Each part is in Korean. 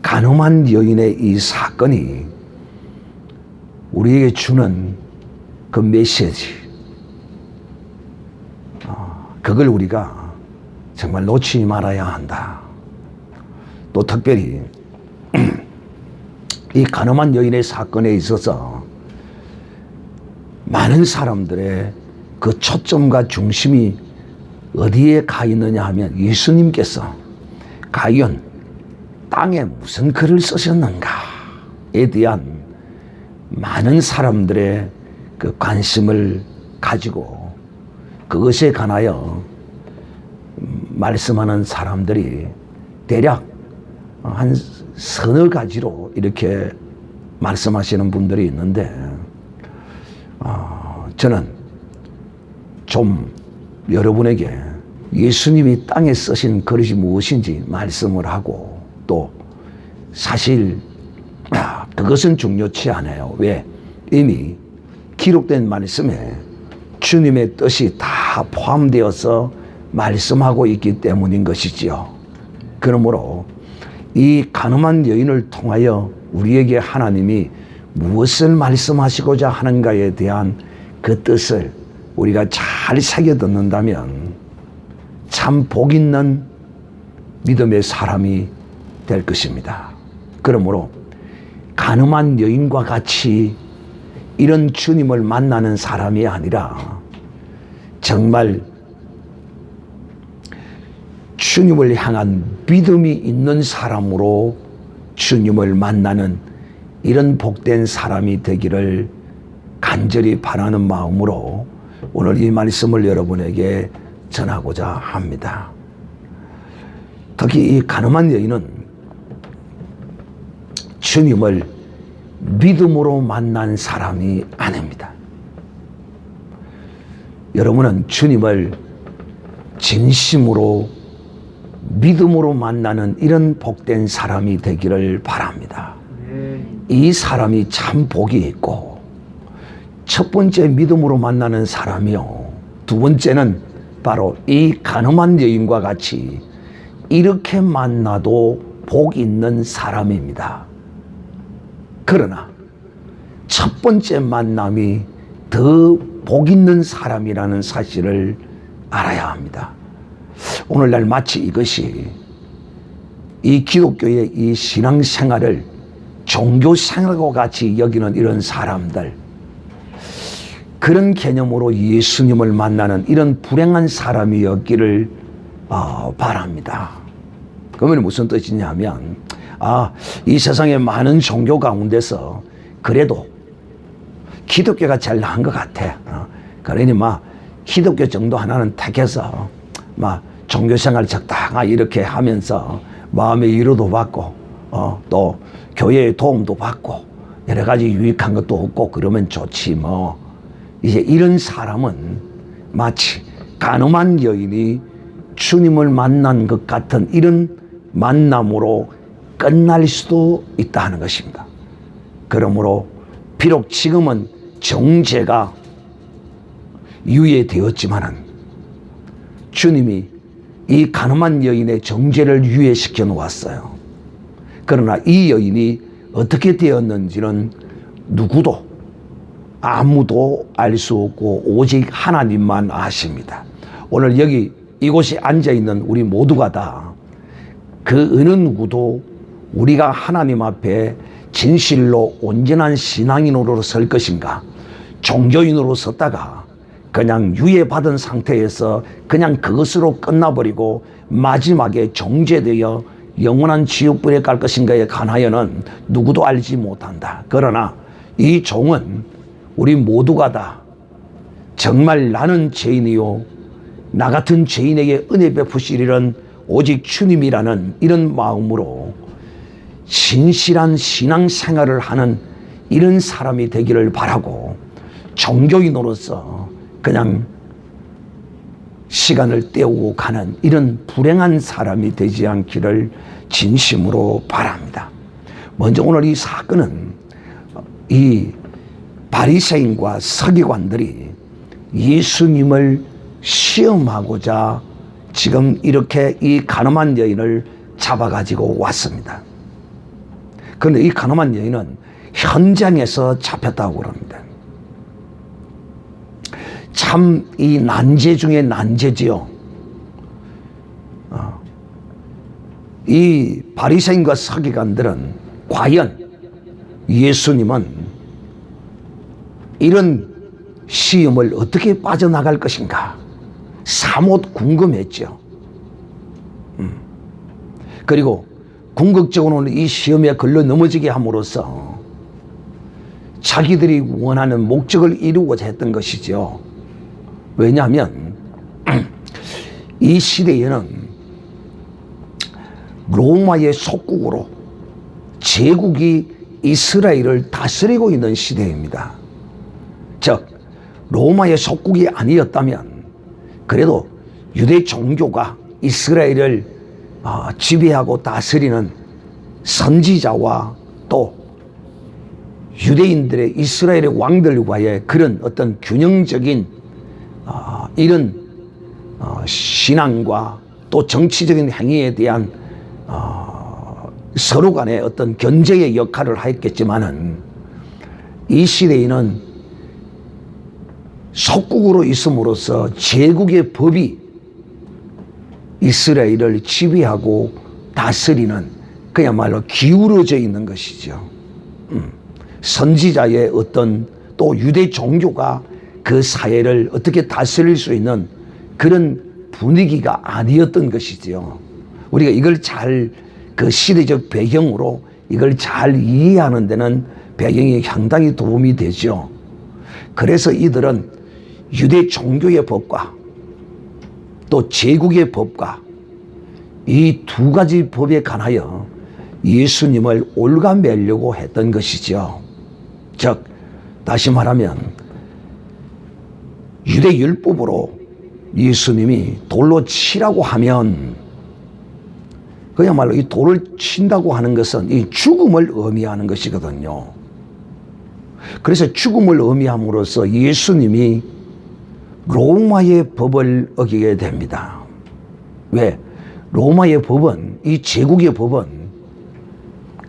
간음한 여인의 이 사건이 우리에게 주는 그 메시지, 그걸 우리가 정말 놓치지 말아야 한다. 또 특별히 이 간음한 여인의 사건에 있어서 많은 사람들의 그 초점과 중심이 어디에 가 있느냐 하면 예수님께서 과연 땅에 무슨 글을 쓰셨는가에 대한 많은 사람들의 그 관심을 가지고 그것에 관하여 말씀하는 사람들이 대략 한 서너 가지로 이렇게 말씀하시는 분들이 있는데, 저는 좀 여러분에게 예수님이 땅에 쓰신 그릇이 무엇인지 말씀을 하고, 또 사실 그것은 중요치 않아요. 왜? 이미 기록된 말씀에 주님의 뜻이 다 포함되어서 말씀하고 있기 때문인 것이지요. 그러므로 이 간음한 여인을 통하여 우리에게 하나님이 무엇을 말씀하시고자 하는가에 대한 그 뜻을 우리가 잘 새겨 듣는다면 참 복 있는 믿음의 사람이 될 것입니다. 그러므로 간음한 여인과 같이 이런 주님을 만나는 사람이 아니라 정말 주님을 향한 믿음이 있는 사람으로 주님을 만나는 이런 복된 사람이 되기를 간절히 바라는 마음으로 오늘 이 말씀을 여러분에게 전하고자 합니다. 특히 이 간음한 여인은 주님을 믿음으로 만난 사람이 아닙니다. 여러분은 주님을 진심으로 믿음으로 만나는 이런 복된 사람이 되기를 바랍니다. 이 사람이 참 복이 있고, 첫 번째 믿음으로 만나는 사람이요, 두 번째는 바로 이 간음한 여인과 같이 이렇게 만나도 복 있는 사람입니다. 그러나 첫 번째 만남이 더 복 있는 사람이라는 사실을 알아야 합니다. 오늘날 마치 이것이 이 기독교의 이 신앙생활을 종교생활과 같이 여기는 이런 사람들, 그런 개념으로 예수님을 만나는 이런 불행한 사람이었기를 바랍니다. 그러면 무슨 뜻이냐면, 이 세상의 많은 종교 가운데서 그래도 기독교가 제일 나은 것 같아. 그러니 기독교 정도 하나는 택해서 종교생활 적당하게 이렇게 하면서 마음의 위로도 받고, 또 교회의 도움도 받고 여러 가지 유익한 것도 얻고 그러면 좋지 이제 이런 사람은 마치 간음한 여인이 주님을 만난 것 같은 이런 만남으로 끝날 수도 있다 하는 것입니다. 그러므로 비록 지금은 정죄가 유예되었지만은 주님이 이 간음한 여인의 정죄를 유예시켜 놓았어요. 그러나 이 여인이 어떻게 되었는지는 누구도 아무도 알 수 없고 오직 하나님만 아십니다. 오늘 여기 이곳에 앉아있는 우리 모두가 다 그 어느 누구도 우리가 하나님 앞에 진실로 온전한 신앙인으로 설 것인가, 종교인으로 섰다가 그냥 유예받은 상태에서 그냥 그것으로 끝나버리고 마지막에 정죄되어 영원한 지옥불에 갈 것인가에 관하여는 누구도 알지 못한다. 그러나 이 종은 우리 모두가 다 정말 나는 죄인이요, 나 같은 죄인에게 은혜 베푸시리는 오직 주님이라는 이런 마음으로 진실한 신앙생활을 하는 이런 사람이 되기를 바라고, 종교인으로서 그냥 시간을 때우고 가는 이런 불행한 사람이 되지 않기를 진심으로 바랍니다. 먼저 오늘 이 사건은 이 바리새인과 서기관들이 예수님을 시험하고자 지금 이렇게 이 간음한 여인을 잡아가지고 왔습니다. 그런데 이 가늠한 여인은 현장에서 잡혔다고 그럽니다. 참 이 난제 중에 난제지요. 이 바리새인과 서기관들은 과연 예수님은 이런 시험을 어떻게 빠져나갈 것인가 사뭇 궁금했죠. 그리고 궁극적으로는 이 시험에 걸려 넘어지게 함으로써 자기들이 원하는 목적을 이루고자 했던 것이죠. 왜냐하면 이 시대에는 로마의 속국으로 제국이 이스라엘을 다스리고 있는 시대입니다. 즉 로마의 속국이 아니었다면 그래도 유대 종교가 이스라엘을 지배하고 다스리는 선지자와 또 유대인들의 이스라엘의 왕들과의 그런 어떤 균형적인 이런 신앙과 또 정치적인 행위에 대한 서로 간의 어떤 견제의 역할을 하였겠지만은 이 시대에는 속국으로 있음으로써 제국의 법이 이스라엘을 지배하고 다스리는 그야말로 기울어져 있는 것이죠. 선지자의 어떤 또 유대 종교가 그 사회를 어떻게 다스릴 수 있는 그런 분위기가 아니었던 것이지요. 우리가 이걸 잘 그 시대적 배경으로 이걸 잘 이해하는 데는 배경이 상당히 도움이 되죠. 그래서 이들은 유대 종교의 법과 또 제국의 법과 이 두 가지 법에 관하여 예수님을 올가매려고 했던 것이죠. 즉 다시 말하면 유대 율법으로 예수님이 돌로 치라고 하면 그야말로 이 돌을 친다고 하는 것은 이 죽음을 의미하는 것이거든요. 그래서 죽음을 의미함으로써 예수님이 로마의 법을 어기게 됩니다. 왜? 로마의 법은, 이 제국의 법은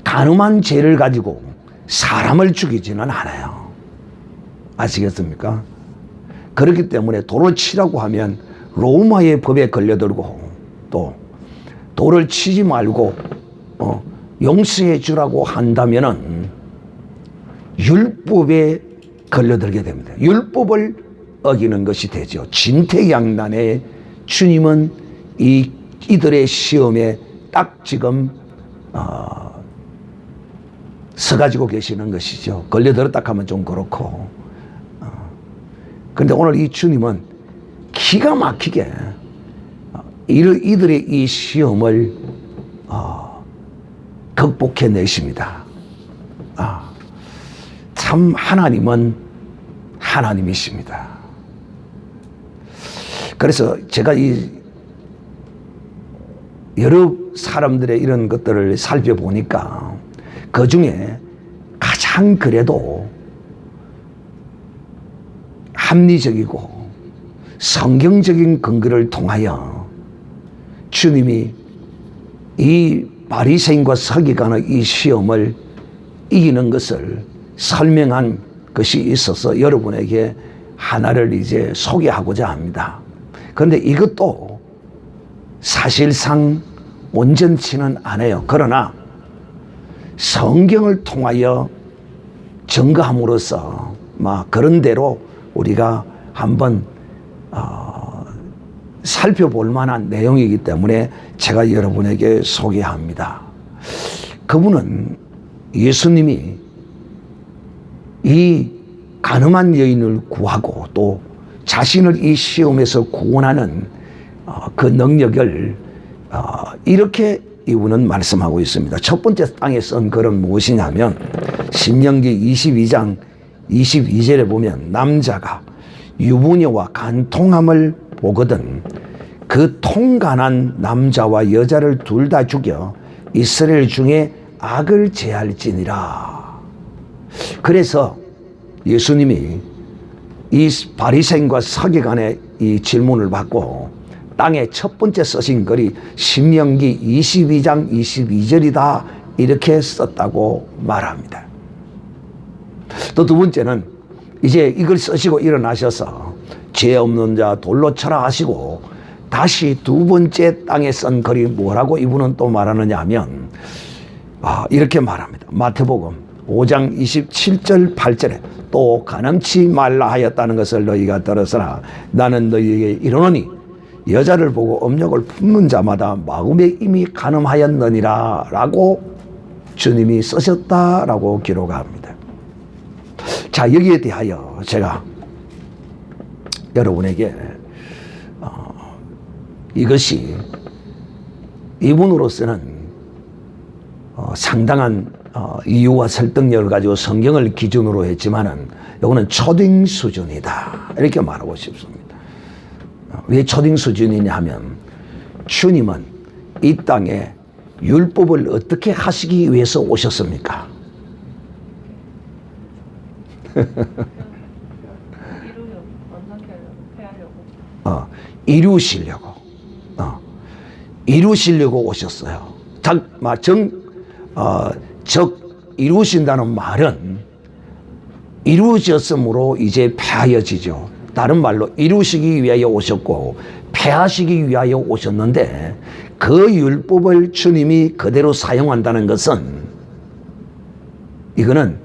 간음한 죄를 가지고 사람을 죽이지는 않아요. 아시겠습니까? 그렇기 때문에 돌을 치라고 하면 로마의 법에 걸려들고 또 돌을 치지 말고 용서해 주라고 한다면은 율법에 걸려들게 됩니다. 율법을 어기는 것이 되죠. 진퇴양난에 주님은 이들의 시험에 딱 지금 서가지고 계시는 것이죠. 걸려들었다 하면 좀 그렇고. 그런데 오늘 이 주님은 기가 막히게 이들의 이 시험을 극복해내십니다. 참 하나님은 하나님이십니다. 그래서 제가 이 여러 사람들의 이런 것들을 살펴보니까 그 중에 가장 그래도 합리적이고 성경적인 근거를 통하여 주님이 이 바리새인과 서기관의 이 시험을 이기는 것을 설명한 것이 있어서 여러분에게 하나를 이제 소개하고자 합니다. 그런데 이것도 사실상 온전치는 않아요. 그러나 성경을 통하여 증거함으로써 그런 대로 우리가 한번 살펴볼 만한 내용이기 때문에 제가 여러분에게 소개합니다. 그분은 예수님이 이 간음한 여인을 구하고 또 자신을 이 시험에서 구원하는 그 능력을 이렇게 이분은 말씀하고 있습니다. 첫 번째 땅에 쓴 글은 무엇이냐면 신명기 22장 22절에 보면 남자가 유부녀와 간통함을 보거든 그 통간한 남자와 여자를 둘 다 죽여 이스라엘 중에 악을 제할지니라. 그래서 예수님이 이 바리새인과 서기관의 이 질문을 받고 땅에 첫 번째 쓰신 글이 신명기 22장 22절이다 이렇게 썼다고 말합니다. 또 두 번째는 이제 이걸 쓰시고 일어나셔서 죄 없는 자 돌로 쳐라 하시고 다시 두 번째 땅에 쓴 글이 뭐라고 이분은 또 말하느냐 하면 이렇게 말합니다. 마태복음 5장 27절 8절에 또 가늠치 말라 하였다는 것을 너희가 들었으나 나는 너희에게 이르노니 여자를 보고 음욕을 품는 자마다 마음에 이미 간음하였느니라 라고 주님이 쓰셨다라고 기록합니다. 자, 여기에 대하여 제가 여러분에게 이것이 이분으로서는 상당한 이유와 설득력을 가지고 성경을 기준으로 했지만은 이거는 초딩 수준이다 이렇게 말하고 싶습니다. 왜 초딩 수준이냐 하면 주님은 이 땅에 율법을 어떻게 하시기 위해서 오셨습니까? 이루시려고 오셨어요. 이루신다는 말은 이루어졌으므로 이제 폐하여지죠. 다른 말로 이루시기 위하여 오셨고 폐하시기 위하여 오셨는데 그 율법을 주님이 그대로 사용한다는 것은 이거는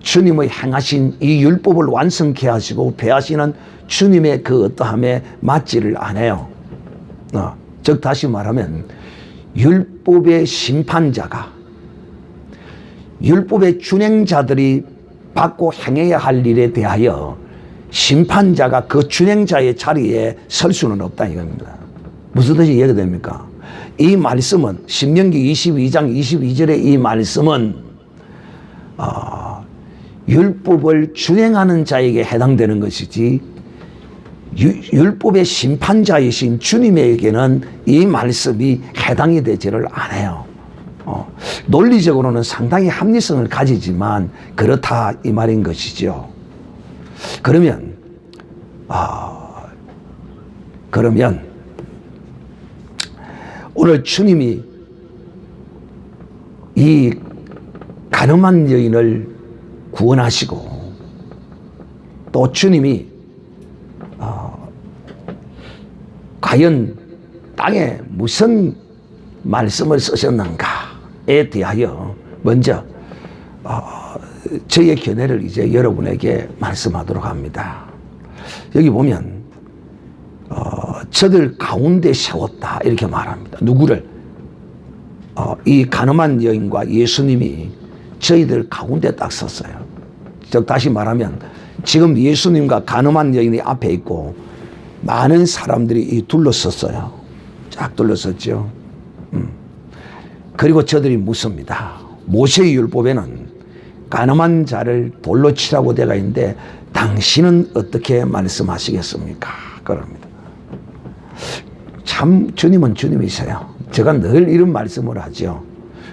주님의 행하신 이 율법을 완성케 하시고 폐하시는 주님의 그 어떠함에 맞지를 않아요. 즉 다시 말하면 율법의 심판자가 율법의 준행자들이 받고 행해야 할 일에 대하여 심판자가 그 준행자의 자리에 설 수는 없다 이겁니다. 무슨 뜻이 이해가 됩니까? 이 말씀은 신명기 22장 22절의 이 말씀은 율법을 준행하는 자에게 해당되는 것이지 율법의 심판자이신 주님에게는 이 말씀이 해당이 되지를 않아요. 논리적으로는 상당히 합리성을 가지지만 그렇다 이 말인 것이죠. 그러면 오늘 주님이 이 간음한 여인을 구원하시고 또 주님이 과연 땅에 무슨 말씀을 쓰셨는가에 대하여 먼저 저의 견해를 이제 여러분에게 말씀하도록 합니다. 여기 보면 저들 가운데 세웠다 이렇게 말합니다. 누구를? 이 간음한 여인과 예수님이 저희들 가운데 딱 섰어요. 즉 다시 말하면 지금 예수님과 간음한 여인이 앞에 있고 많은 사람들이 둘러섰어요. 쫙 둘러섰죠. 그리고 저들이 묻습니다. 모세의 율법에는 간음한 자를 돌로 치라고 되어 있는데 당신은 어떻게 말씀하시겠습니까? 그럽니다. 참 주님은 주님이세요. 제가 늘 이런 말씀을 하죠.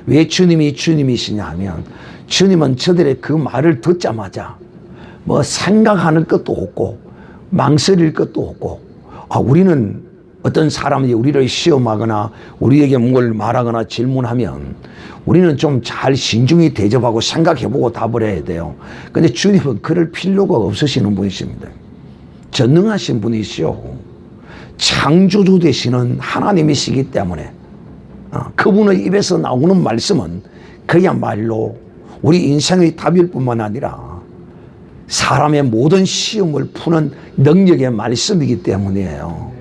왜 주님이 주님이시냐 하면 주님은 저들의 그 말을 듣자마자 뭐 생각하는 것도 없고 망설일 것도 없고 우리는 어떤 사람이 우리를 시험하거나 우리에게 뭘 말하거나 질문하면 우리는 좀 잘 신중히 대접하고 생각해보고 답을 해야 돼요. 근데 주님은 그럴 필요가 없으시는 분이십니다. 전능하신 분이시오. 창조주 되시는 하나님이시기 때문에 그분의 입에서 나오는 말씀은 그야말로 우리 인생의 답일 뿐만 아니라 사람의 모든 시험을 푸는 능력의 말씀이기 때문이에요.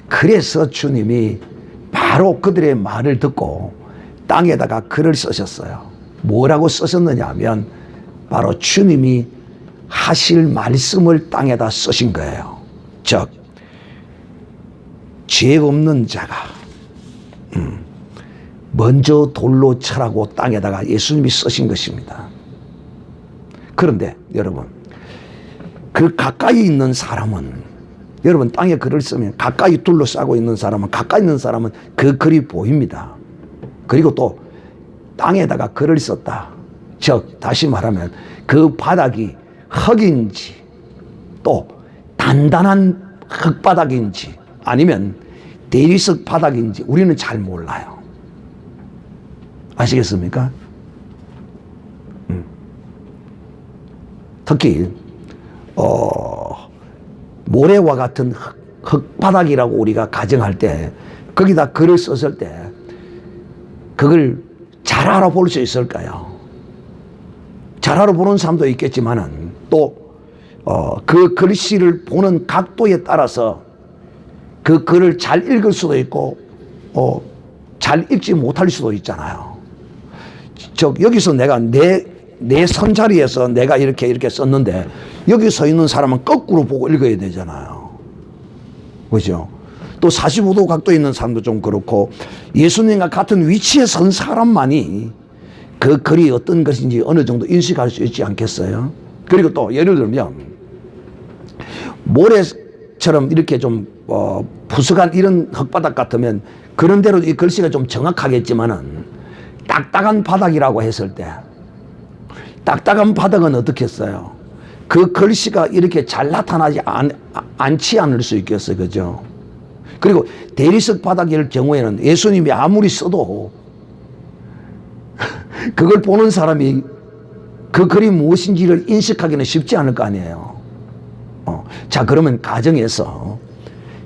그래서 주님이 바로 그들의 말을 듣고 땅에다가 글을 쓰셨어요. 뭐라고 쓰셨느냐 하면 바로 주님이 하실 말씀을 땅에다 쓰신 거예요. 즉 죄 없는 자가 먼저 돌로 쳐라고 땅에다가 예수님이 쓰신 것입니다. 그런데 여러분 그 가까이 있는 사람은 여러분 땅에 글을 쓰면 가까이 둘러싸고 있는 사람은 가까이 있는 사람은 그 글이 보입니다. 그리고 또 땅에다가 글을 썼다. 즉 다시 말하면 그 바닥이 흙인지 또 단단한 흙바닥인지 아니면 대리석 바닥인지 우리는 잘 몰라요. 아시겠습니까? 특히 모래와 같은 흙바닥이라고 우리가 가정할 때 거기다 글을 썼을 때 그걸 잘 알아볼 수 있을까요? 잘 알아보는 사람도 있겠지만은 또 그 글씨를 보는 각도에 따라서 그 글을 잘 읽을 수도 있고 잘 읽지 못할 수도 있잖아요. 여기서 내가 내 손자리에서 내가 이렇게 썼는데 여기 서 있는 사람은 거꾸로 보고 읽어야 되잖아요. 그죠? 또 45도 각도에 있는 사람도 좀 그렇고 예수님과 같은 위치에 선 사람만이 그 글이 어떤 것인지 어느 정도 인식할 수 있지 않겠어요? 그리고 또 예를 들면 모래처럼 이렇게 좀 부석한 이런 흙바닥 같으면 그런 대로 이 글씨가 좀 정확하겠지만은 딱딱한 바닥이라고 했을 때 딱딱한 바닥은 어떻게 했어요? 그 글씨가 이렇게 잘 나타나지 않지 않을 수 있겠어요. 그죠? 그리고 대리석 바닥일 경우에는 예수님이 아무리 써도 그걸 보는 사람이 그 글이 무엇인지를 인식하기는 쉽지 않을 거 아니에요. 자, 그러면 가정에서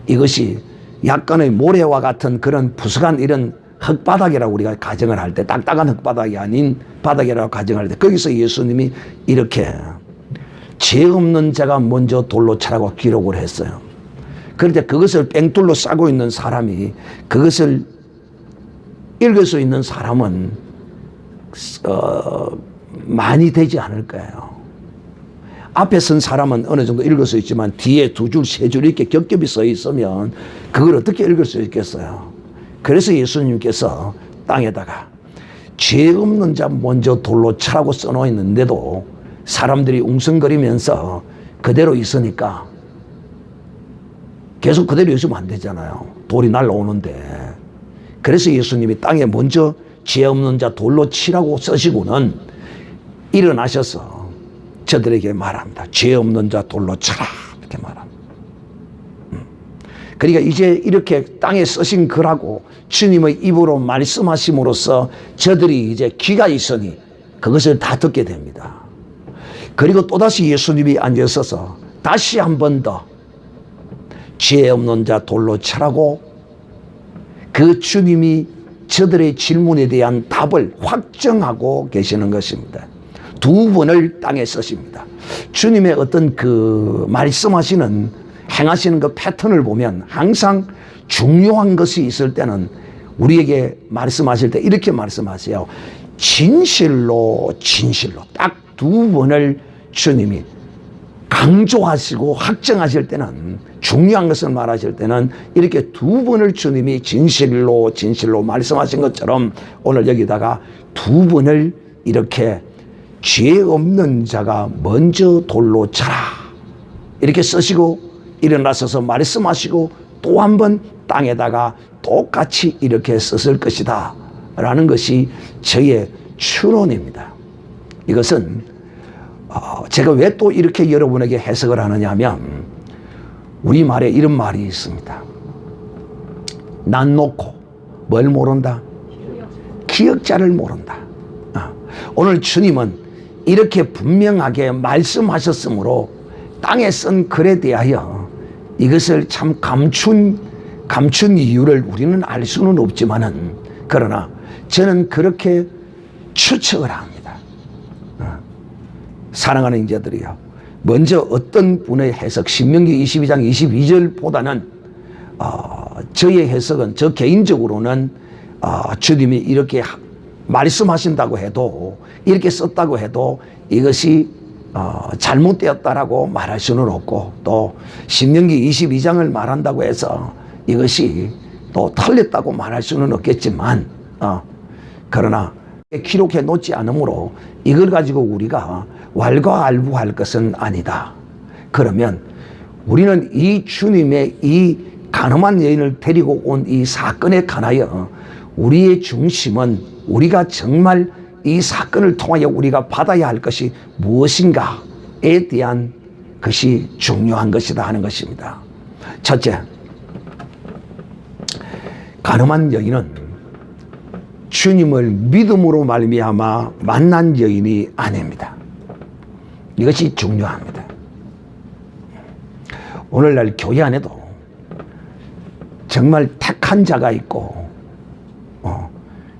이것이 약간의 모래와 같은 그런 부석한 이런 흙바닥이라고 우리가 가정을 할 때, 딱딱한 흙바닥이 아닌 바닥이라고 가정할 때 거기서 예수님이 이렇게 죄 없는 자가 먼저 돌로 차라고 기록을 했어요. 그런데 그것을 뺑뚫로 싸고 있는 사람이 그것을 읽을 수 있는 사람은 많이 되지 않을 거예요. 앞에 선 사람은 어느 정도 읽을 수 있지만 뒤에 두 줄, 세 줄 이렇게 겹겹이 써 있으면 그걸 어떻게 읽을 수 있겠어요? 그래서 예수님께서 땅에다가 죄 없는 자 먼저 돌로 차라고 써놓았는데도 사람들이 웅성거리면서 그대로 있으니까 계속 그대로 있으면 안 되잖아요. 돌이 날라오는데. 그래서 예수님이 땅에 먼저 죄 없는 자 돌로 치라고 쓰시고는 일어나셔서 저들에게 말합니다. 죄 없는 자 돌로 쳐라. 이렇게 말합니다. 그러니까 이제 이렇게 땅에 쓰신 글하고 주님의 입으로 말씀하심으로써 저들이 이제 귀가 있으니 그것을 다 듣게 됩니다. 그리고 또다시 예수님이 앉아서서 다시 한 번 더 죄 없는 자 돌로 쳐라고 그 주님이 저들의 질문에 대한 답을 확정하고 계시는 것입니다. 두 번을 땅에 쓰십니다. 주님의 어떤 그 말씀하시는 행하시는 그 패턴을 보면 항상 중요한 것이 있을 때는 우리에게 말씀하실 때 이렇게 말씀하세요. 진실로 진실로 딱 두 번을 주님이 강조하시고 확정하실 때는 중요한 것을 말하실 때는 이렇게 두 번을 주님이 진실로 진실로 말씀하신 것처럼 오늘 여기다가 두 번을 이렇게 죄 없는 자가 먼저 돌로 차라 이렇게 쓰시고 일어나서서 말씀하시고 또 한 번 땅에다가 똑같이 이렇게 썼을 것이다 라는 것이 저의 추론입니다. 이것은 제가 왜 또 이렇게 여러분에게 해석을 하느냐 하면 우리말에 이런 말이 있습니다. 난 놓고 뭘 모른다? 기억자를 모른다. 오늘 주님은 이렇게 분명하게 말씀하셨으므로 땅에 쓴 글에 대하여 이것을 참 감춘 이유를 우리는 알 수는 없지만은 그러나 저는 그렇게 추측을 합니다. 사랑하는 인자들이요. 먼저 어떤 분의 해석, 신명기 22장 22절보다는 저의 해석은 저 개인적으로는 주님이 이렇게 말씀하신다고 해도 이렇게 썼다고 해도 이것이 잘못되었다라고 말할 수는 없고 또 신명기 22장을 말한다고 해서 이것이 또 틀렸다고 말할 수는 없겠지만 그러나 기록해 놓지 않으므로 이걸 가지고 우리가 왈가왈부할 것은 아니다. 그러면 우리는 이 주님의 이 간음한 여인을 데리고 온 이 사건에 관하여 우리의 중심은 우리가 정말 이 사건을 통하여 우리가 받아야 할 것이 무엇인가에 대한 것이 중요한 것이다 하는 것입니다. 첫째, 간음한 여인은 주님을 믿음으로 말미암아 만난 여인이 아닙니다. 이것이 중요합니다. 오늘날 교회 안에도 정말 택한 자가 있고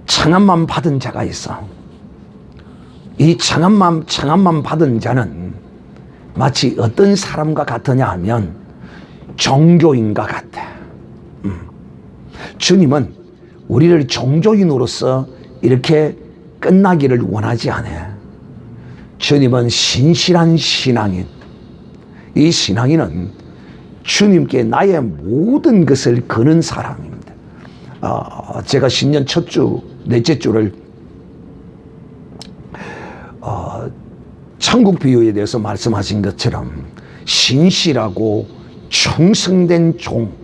청함만 받은 자가 있어. 이 청함만 받은 자는 마치 어떤 사람과 같으냐 하면 종교인과 같아. 주님은 우리를 종교인으로서 이렇게 끝나기를 원하지 않아요. 주님은 신실한 신앙인. 이 신앙인은 주님께 나의 모든 것을 거는 사람입니다. 제가 신년 첫 주, 넷째 주를 천국 비유에 대해서 말씀하신 것처럼 신실하고 충성된 종,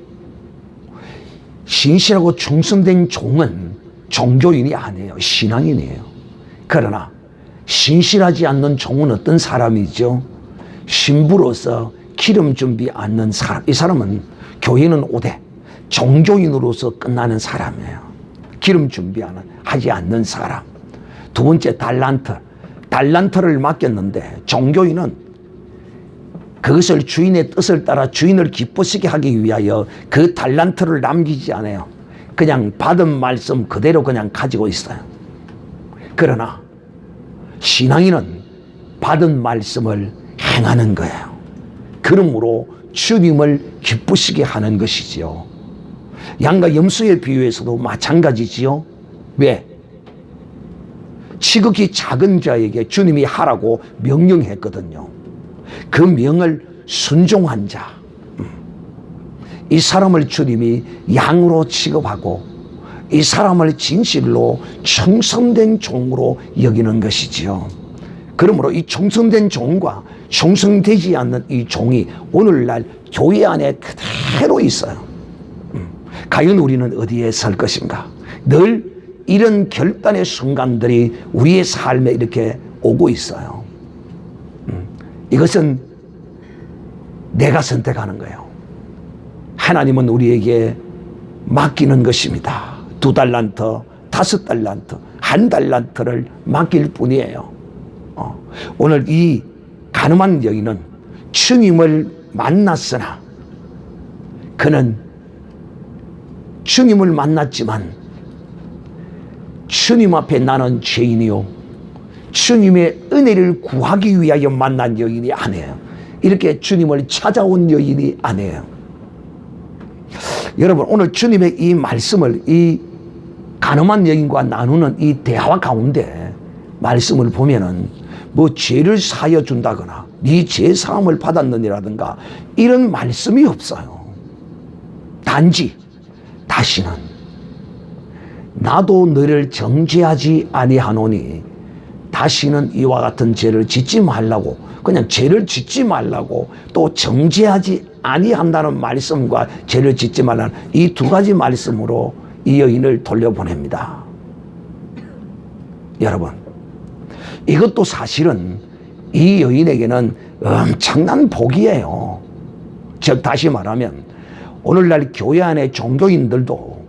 신실하고 충성된 종은 종교인이 아니에요. 신앙인이에요. 그러나 신실하지 않는 종은 어떤 사람이죠? 신부로서 기름 준비 않는 사람. 이 사람은 교회는 오되 종교인으로서 끝나는 사람이에요. 기름 하지 않는 사람. 두 번째 달란트를 맡겼는데 종교인은 그것을 주인의 뜻을 따라 주인을 기쁘시게 하기 위하여 그 달란트를 남기지 않아요. 그냥 받은 말씀 그대로 그냥 가지고 있어요. 그러나 신앙인은 받은 말씀을 행하는 거예요. 그러므로 주님을 기쁘시게 하는 것이지요. 양과 염소의 비유에서도 마찬가지지요. 왜? 지극히 작은 자에게 주님이 하라고 명령했거든요. 그 명을 순종한 자, 이 사람을 주님이 양으로 취급하고 이 사람을 진실로 충성된 종으로 여기는 것이지요. 그러므로 이 충성된 종과 충성되지 않는 이 종이 오늘날 교회 안에 그대로 있어요. 과연 우리는 어디에 설 것인가? 늘 이런 결단의 순간들이 우리의 삶에 이렇게 오고 있어요. 이것은 내가 선택하는 거예요. 하나님은 우리에게 맡기는 것입니다. 2달란트, 5달란트, 1달란트를 맡길 뿐이에요. 오늘 이 가늠한 여인은 주님을 만났으나 그는 주님을 만났지만 주님 앞에 나는 죄인이요 주님의 은혜를 구하기 위하여 만난 여인이 아니에요. 이렇게 주님을 찾아온 여인이 아니에요. 여러분, 오늘 주님의 이 말씀을 이 가늠한 여인과 나누는 이 대화 가운데 말씀을 보면은 뭐 죄를 사하여 준다거나 네 죄 사함을 받았느니라든가 이런 말씀이 없어요. 단지 다시는 나도 너를 정죄하지 아니하노니 다시는 이와 같은 죄를 짓지 말라고, 그냥 죄를 짓지 말라고, 또 정죄하지 아니한다는 말씀과 죄를 짓지 말라는 이 두 가지 말씀으로 이 여인을 돌려보냅니다. 여러분, 이것도 사실은 이 여인에게는 엄청난 복이에요. 즉 다시 말하면 오늘날 교회 안의 종교인들도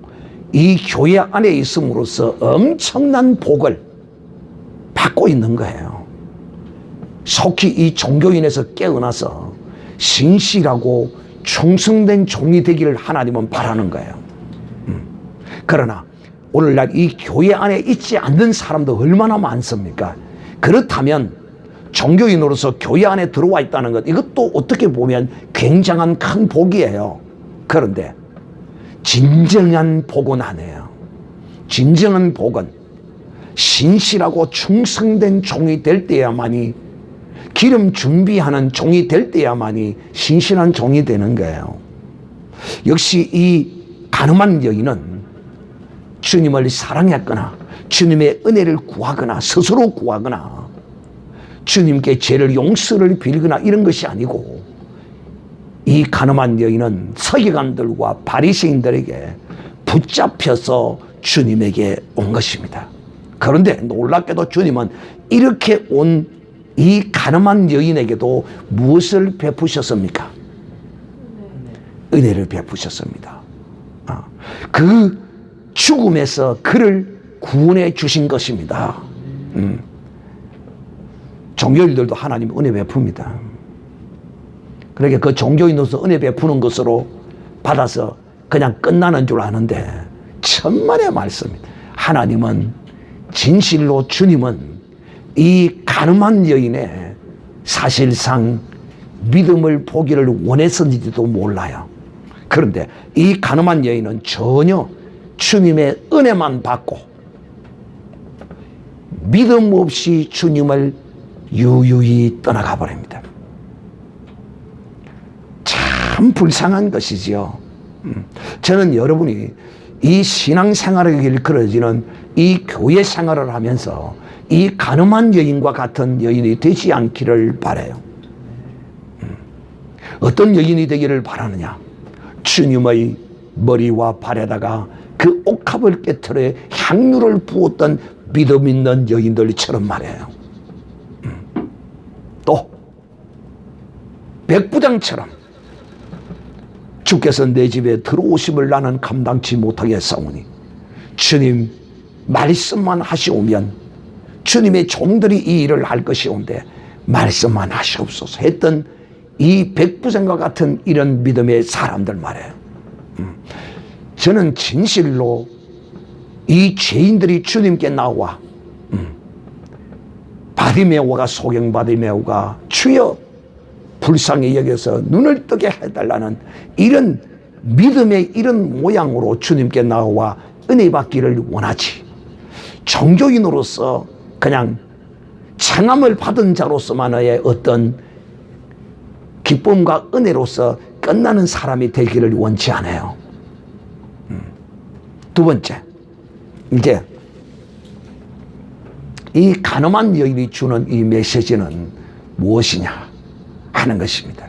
이 교회 안에 있음으로써 엄청난 복을 받고 있는 거예요. 속히 이 종교인에서 깨어나서 신실하고 충성된 종이 되기를 하나님은 바라는 거예요. 그러나 오늘날 이 교회 안에 있지 않는 사람도 얼마나 많습니까? 그렇다면 종교인으로서 교회 안에 들어와 있다는 것, 이것도 어떻게 보면 굉장한 큰 복이에요. 그런데 진정한 복은 아니에요. 진정한 복은 신실하고 충성된 종이 될 때야만이, 기름 준비하는 종이 될 때야만이 신실한 종이 되는 거예요. 역시 이 가늠한 여인은 주님을 사랑했거나 주님의 은혜를 구하거나 스스로 구하거나 주님께 죄를 용서를 빌거나 이런 것이 아니고, 이 가늠한 여인은 서기관들과 바리새인들에게 붙잡혀서 주님에게 온 것입니다. 그런데 놀랍게도 주님은 이렇게 온 이 가늠한 여인에게도 무엇을 베푸셨습니까? 은혜를 베푸셨습니다. 그 죽음에서 그를 구원해 주신 것입니다. 종교인들도 하나님 은혜 베풉니다. 그러니까 그 종교인으로서 은혜 베푸는 것으로 받아서 그냥 끝나는 줄 아는데 천만의 말씀입니다. 하나님은 진실로 주님은 이 가늠한 여인의 사실상 믿음을 보기를 원했었는지도 몰라요. 그런데 이 가늠한 여인은 전혀 주님의 은혜만 받고 믿음 없이 주님을 유유히 떠나가 버립니다. 참 불쌍한 것이지요. 저는 여러분이 이 신앙생활의 길 걸어지는 이 교회 생활을 하면서 이 가늠한 여인과 같은 여인이 되지 않기를 바라요. 어떤 여인이 되기를 바라느냐? 주님의 머리와 발에다가 그 옥합을 깨트려 향유를 부었던 믿음 있는 여인들처럼 말이에요. 또 백부장처럼 주께서 내 집에 들어오심을 나는 감당치 못하겠사오니 주님 말씀만 하시오면 주님의 종들이 이 일을 할 것이온데 말씀만 하시옵소서 했던 이 백부장과 같은 이런 믿음의 사람들 말이에요. 저는 진실로 이 죄인들이 주님께 나와 바디메오가 소경 바디메오가 주여 불쌍히 여겨서 눈을 뜨게 해달라는 이런 믿음의 이런 모양으로 주님께 나와 은혜 받기를 원하지, 종교인으로서 그냥 청함을 받은 자로서만의 어떤 기쁨과 은혜로서 끝나는 사람이 되기를 원치 않아요. 두 번째, 이제 이 가늠한 여인이 주는 이 메시지는 무엇이냐 하는 것입니다.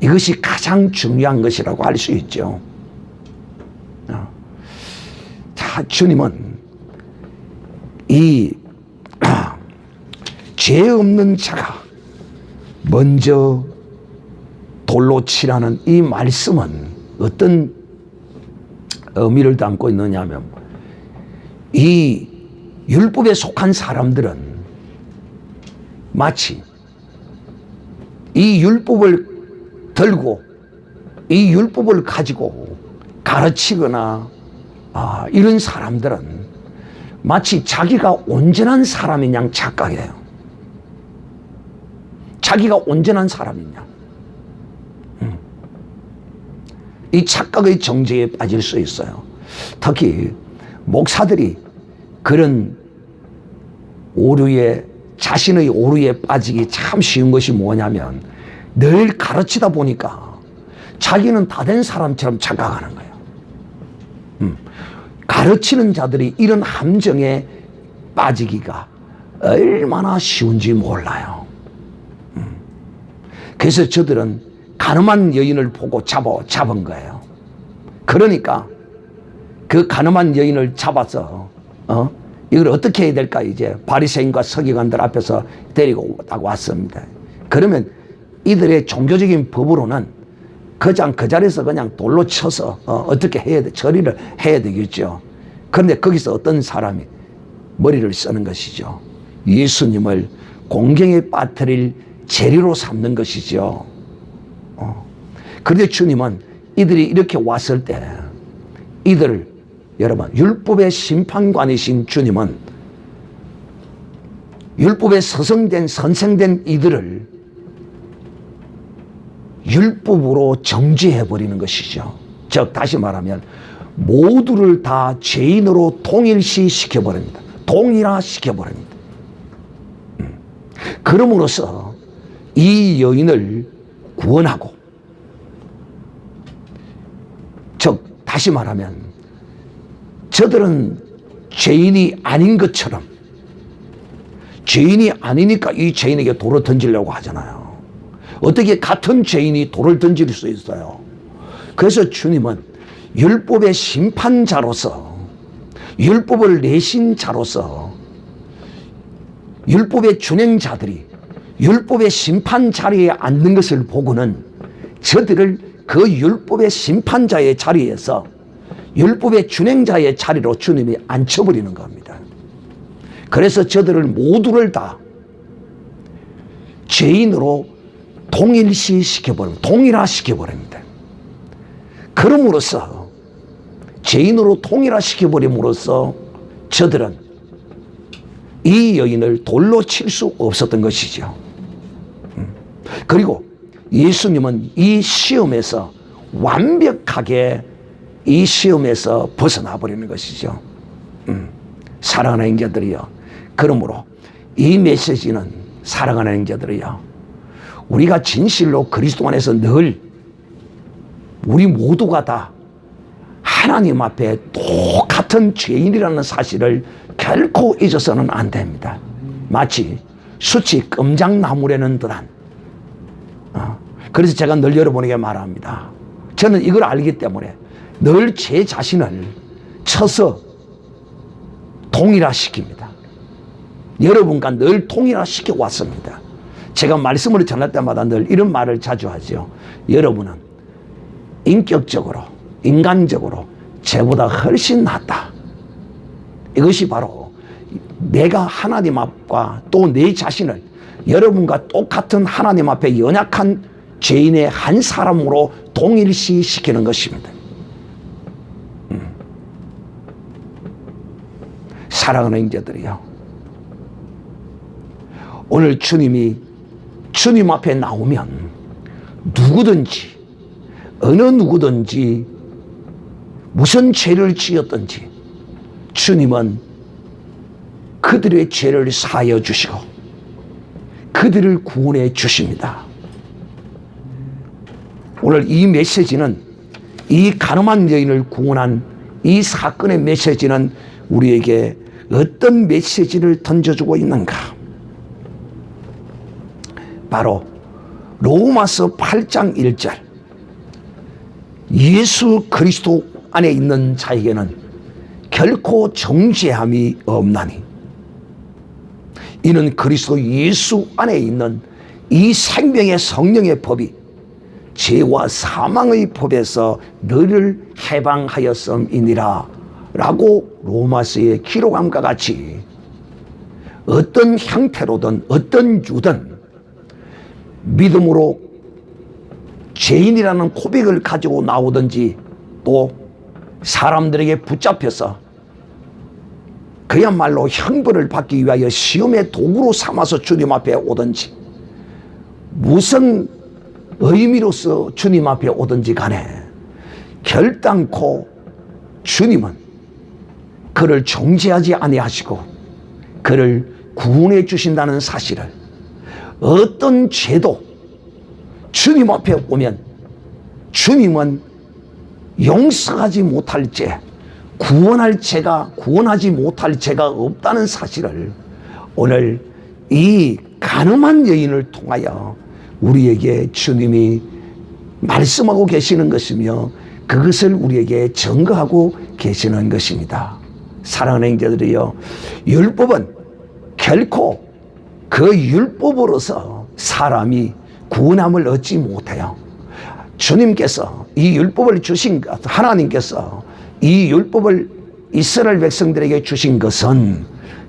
이것이 가장 중요한 것이라고 할 수 있죠. 자, 주님은 이 죄 없는 자가 먼저 돌로 치라는 이 말씀은 어떤 의미를 담고 있느냐 하면, 이 율법에 속한 사람들은 마치 이 율법을 들고 이 율법을 가지고 가르치거나 이런 사람들은 마치 자기가 온전한 사람인 양 착각해요. 자기가 온전한 사람이냐, 이 착각의 정죄에 빠질 수 있어요. 특히 목사들이 그런 오류에, 자신의 오류에 빠지기 참 쉬운 것이 뭐냐면 늘 가르치다 보니까 자기는 다 된 사람처럼 착각하는 거예요. 가르치는 자들이 이런 함정에 빠지기가 얼마나 쉬운지 몰라요. 그래서 저들은 가늠한 여인을 보고 잡은 거예요. 그러니까 그 가늠한 여인을 잡아서 이걸 어떻게 해야 될까, 이제 바리새인과 서기관들 앞에서 데리고 왔습니다. 그러면 이들의 종교적인 법으로는 그냥 그 자리에서 그냥 돌로 쳐서 어떻게 해야 돼, 처리를 해야 되겠죠. 그런데 거기서 어떤 사람이 머리를 쓰는 것이죠. 예수님을 공경에 빠뜨릴 재료로 삼는 것이죠. 그런데 주님은 이들이 이렇게 왔을 때 이들을, 여러분, 율법의 심판관이신 주님은 율법에 선생된 이들을 율법으로 정죄해버리는 것이죠. 즉 다시 말하면 모두를 다 죄인으로 동일시시켜버립니다. 동일화시켜버립니다. 그럼으로써 이 여인을 구원하고, 즉 다시 말하면 저들은 죄인이 아닌 것처럼, 죄인이 아니니까 이 죄인에게 돌을 던지려고 하잖아요. 어떻게 같은 죄인이 돌을 던질 수 있어요? 그래서 주님은 율법의 심판자로서, 율법을 내신 자로서 율법의 준행자들이 율법의 심판 자리에 앉는 것을 보고는 저들을 그 율법의 심판자의 자리에서 율법의 준행자의 자리로 주님이 앉혀버리는 겁니다. 그래서 저들을 모두를 다 죄인으로 동일화시켜버립니다. 그럼으로써 죄인으로 통일화시켜버림으로써 저들은 이 여인을 돌로 칠 수 없었던 것이죠. 그리고 예수님은 이 시험에서 완벽하게 이 시험에서 벗어나 버리는 것이죠. 사랑하는 형제들이여, 그러므로 이 메시지는 사랑하는 형제들이여, 우리가 진실로 그리스도 안에서 늘 우리 모두가 다 하나님 앞에 똑같은 죄인이라는 사실을 결코 잊어서는 안 됩니다. 마치 숯이 끔장나무라는 듯한. 그래서 제가 늘 여러분에게 말합니다. 저는 이걸 알기 때문에 늘 제 자신을 쳐서 동일화시킵니다. 여러분과 늘 통일화시켜 왔습니다. 제가 말씀을 전할 때마다 늘 이런 말을 자주 하죠. 여러분은 인격적으로, 인간적으로 저보다 훨씬 낫다. 이것이 바로 내가 하나님 앞과 또 내 자신을 여러분과 똑같은 하나님 앞에 연약한 죄인의 한 사람으로 동일시시키는 것입니다. 사랑하는 형제들이요, 오늘 주님이 주님 앞에 나오면 누구든지 어느 누구든지 무슨 죄를 지었든지 주님은 그들의 죄를 사하여 주시고 그들을 구원해 주십니다. 오늘 이 메시지는, 이 가늠한 여인을 구원한 이 사건의 메시지는 우리에게 어떤 메시지를 던져주고 있는가? 바로 로마서 8장 1절, 예수 그리스도 안에 있는 자에게는 결코 정죄함이 없나니 이는 그리스도 예수 안에 있는 이 생명의 성령의 법이 죄와 사망의 법에서 너를 해방하였음이니라 라고 로마서에 기록함과 같이 어떤 형태로든 어떤 유든 믿음으로 죄인이라는 고백을 가지고 나오든지 또 사람들에게 붙잡혀서 그야말로 형벌을 받기 위하여 시험의 도구로 삼아서 주님 앞에 오든지 무슨 의미로서 주님 앞에 오든지 간에 결단코 주님은 그를 정죄하지 아니하시고 그를 구원해 주신다는 사실을, 어떤 죄도 주님 앞에 오면 주님은 용서하지 못할 죄, 구원하지 못할 죄가 없다는 사실을 오늘 이 가늠한 여인을 통하여 우리에게 주님이 말씀하고 계시는 것이며 그것을 우리에게 증거하고 계시는 것입니다. 사랑하는 형제들이여, 율법은 결코 그 율법으로서 사람이 구원함을 얻지 못해요. 주님께서 이 율법을 주신 것, 하나님께서 이 율법을 이스라엘 백성들에게 주신 것은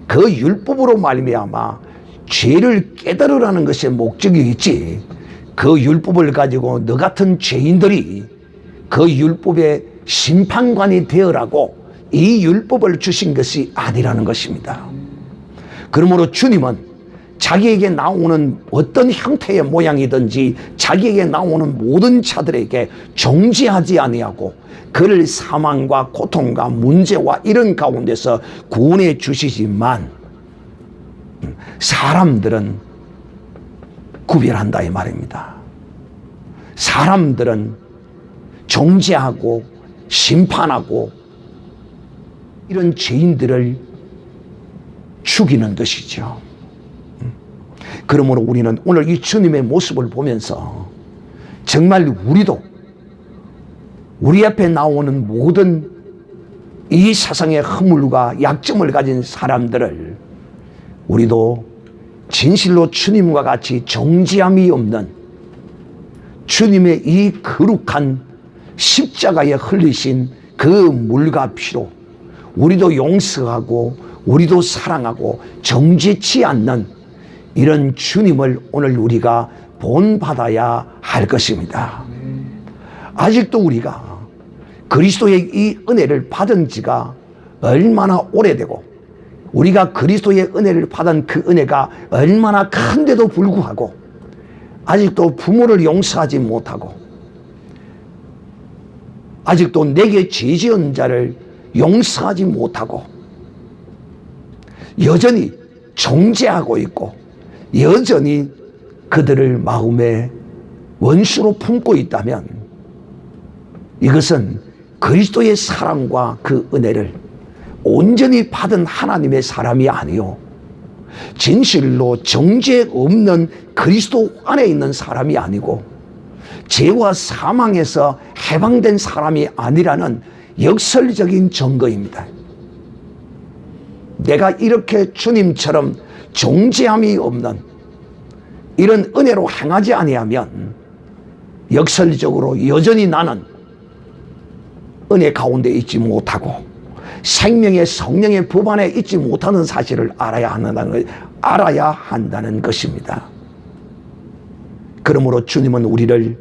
그 율법으로 말미암아 죄를 깨달으라는 것이 목적이 있지, 그 율법을 가지고 너 같은 죄인들이 그 율법의 심판관이 되어라고 이 율법을 주신 것이 아니라는 것입니다. 그러므로 주님은 자기에게 나오는 어떤 형태의 모양이든지 자기에게 나오는 모든 자들에게 정죄하지 아니하고 그를 사망과 고통과 문제와 이런 가운데서 구원해 주시지만 사람들은 구별한다 이 말입니다. 사람들은 정죄하고 심판하고 이런 죄인들을 죽이는 것이죠. 그러므로 우리는 오늘 이 주님의 모습을 보면서 정말 우리도 우리 앞에 나오는 모든 이 세상의 허물과 약점을 가진 사람들을 우리도 진실로 주님과 같이 정죄함이 없는 주님의 이 거룩한 십자가에 흘리신 그 물과 피로 우리도 용서하고 우리도 사랑하고 정죄치 않는 이런 주님을 오늘 우리가 본받아야 할 것입니다. 아직도 우리가 그리스도의 이 은혜를 받은 지가 얼마나 오래되고 우리가 그리스도의 은혜를 받은 그 은혜가 얼마나 큰데도 불구하고 아직도 부모를 용서하지 못하고 아직도 내게 죄 지은 자를 용서하지 못하고 여전히 정죄하고 있고 여전히 그들을 마음에 원수로 품고 있다면 이것은 그리스도의 사랑과 그 은혜를 온전히 받은 하나님의 사람이 아니요 진실로 정죄 없는 그리스도 안에 있는 사람이 아니고 죄와 사망에서 해방된 사람이 아니라는 역설적인 증거입니다. 내가 이렇게 주님처럼 정죄함이 없는 이런 은혜로 행하지 아니하면 역설적으로 여전히 나는 은혜 가운데 있지 못하고 생명의 성령의 법 안에 있지 못하는 사실을 알아야 한다는 것입니다. 그러므로 주님은 우리를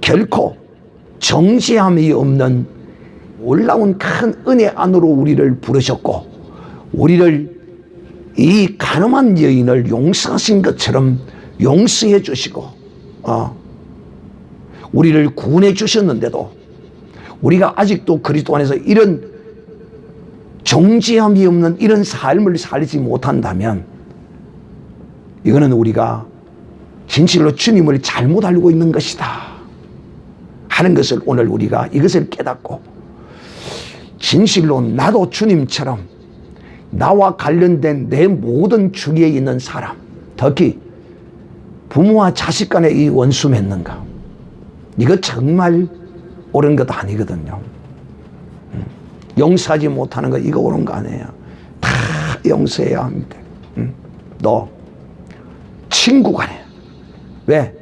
결코 정죄함이 없는 놀라운 큰 은혜 안으로 우리를 부르셨고 우리를 이 가늠한 여인을 용서하신 것처럼 용서해 주시고 우리를 구원해 주셨는데도 우리가 아직도 그리스도 안에서 이런 정죄함이 없는 이런 삶을 살지 못한다면 이거는 우리가 진실로 주님을 잘못 알고 있는 것이다 하는 것을 오늘 우리가 이것을 깨닫고 진실로 나도 주님처럼 나와 관련된 내 모든 주위에 있는 사람 특히 부모와 자식 간의 이 원수 맺는가 이거 정말 옳은 것 아니거든요. 용서하지 못하는 거 이거 옳은 거 아니에요. 다 용서해야 합니다. 너 친구 간에 왜?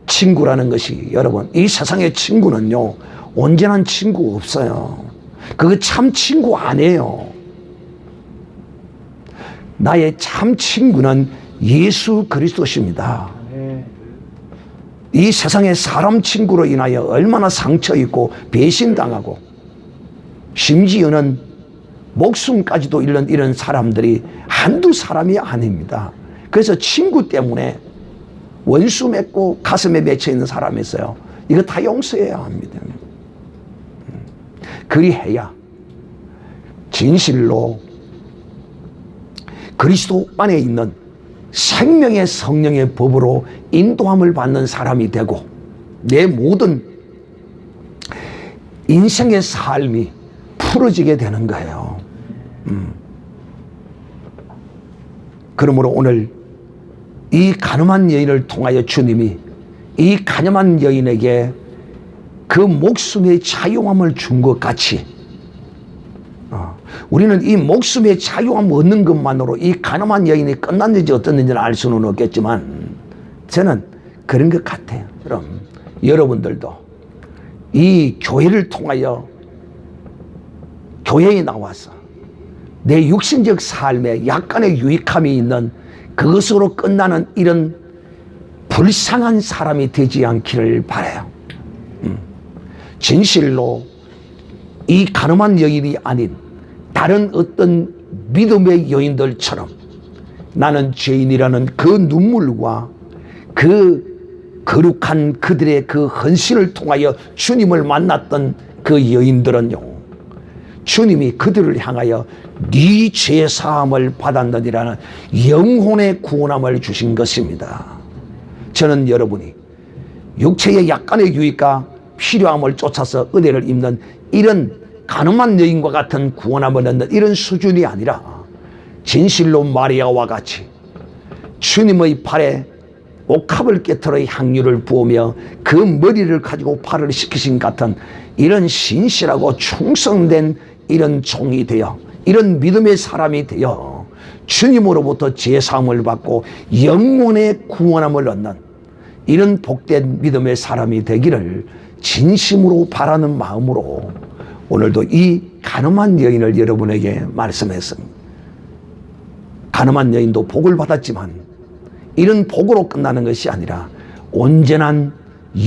친구라는 것이 여러분 이 세상의 친구는요 온전한 친구 없어요. 그거 참 친구 아니에요. 나의 참 친구는 예수 그리스도십니다. 이 세상의 사람 친구로 인하여 얼마나 상처 있고 배신당하고 심지어는 목숨까지도 잃는 이런 사람들이 한두 사람이 아닙니다. 그래서 친구 때문에 원수 맺고 가슴에 맺혀 있는 사람이 있어요. 이거 다 용서해야 합니다. 그리해야 진실로 그리스도 안에 있는 생명의 성령의 법으로 인도함을 받는 사람이 되고 내 모든 인생의 삶이 풀어지게 되는 거예요. 그러므로 오늘 이 가늠한 여인을 통하여 주님이 이 가늠한 여인에게 그 목숨의 자유함을 준 것 같이 우리는 이 목숨의 자유함 얻는 것만으로 이 가늠한 여인이 끝났는지 어떻는지는 알 수는 없겠지만 저는 그런 것 같아요. 그럼 여러분들도 이 교회를 통하여 교회에 나와서 내 육신적 삶에 약간의 유익함이 있는 그것으로 끝나는 이런 불쌍한 사람이 되지 않기를 바라요. 진실로 이 가늠한 여인이 아닌 다른 어떤 믿음의 여인들처럼 나는 죄인이라는 그 눈물과 그 거룩한 그들의 그 헌신을 통하여 주님을 만났던 그 여인들은요 주님이 그들을 향하여 네 죄 사함을 받았느니라는 영혼의 구원함을 주신 것입니다. 저는 여러분이 육체의 약간의 유익과 필요함을 쫓아서 은혜를 입는 이런 가늠한 여인과 같은 구원함을 얻는 이런 수준이 아니라 진실로 마리아와 같이 주님의 팔에 옥합을 깨트려 향유를 부으며 그 머리를 가지고 팔을 씻기신 같은 이런 신실하고 충성된 이런 종이 되어 이런 믿음의 사람이 되어 주님으로부터 제사함을 받고 영혼의 구원함을 얻는 이런 복된 믿음의 사람이 되기를 진심으로 바라는 마음으로 오늘도 이 가늠한 여인을 여러분에게 말씀했습니다. 가늠한 여인도 복을 받았지만 이런 복으로 끝나는 것이 아니라 온전한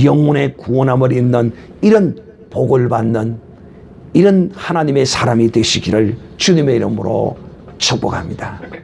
영혼의 구원함을 입는 이런 복을 받는 이런 하나님의 사람이 되시기를 주님의 이름으로 축복합니다.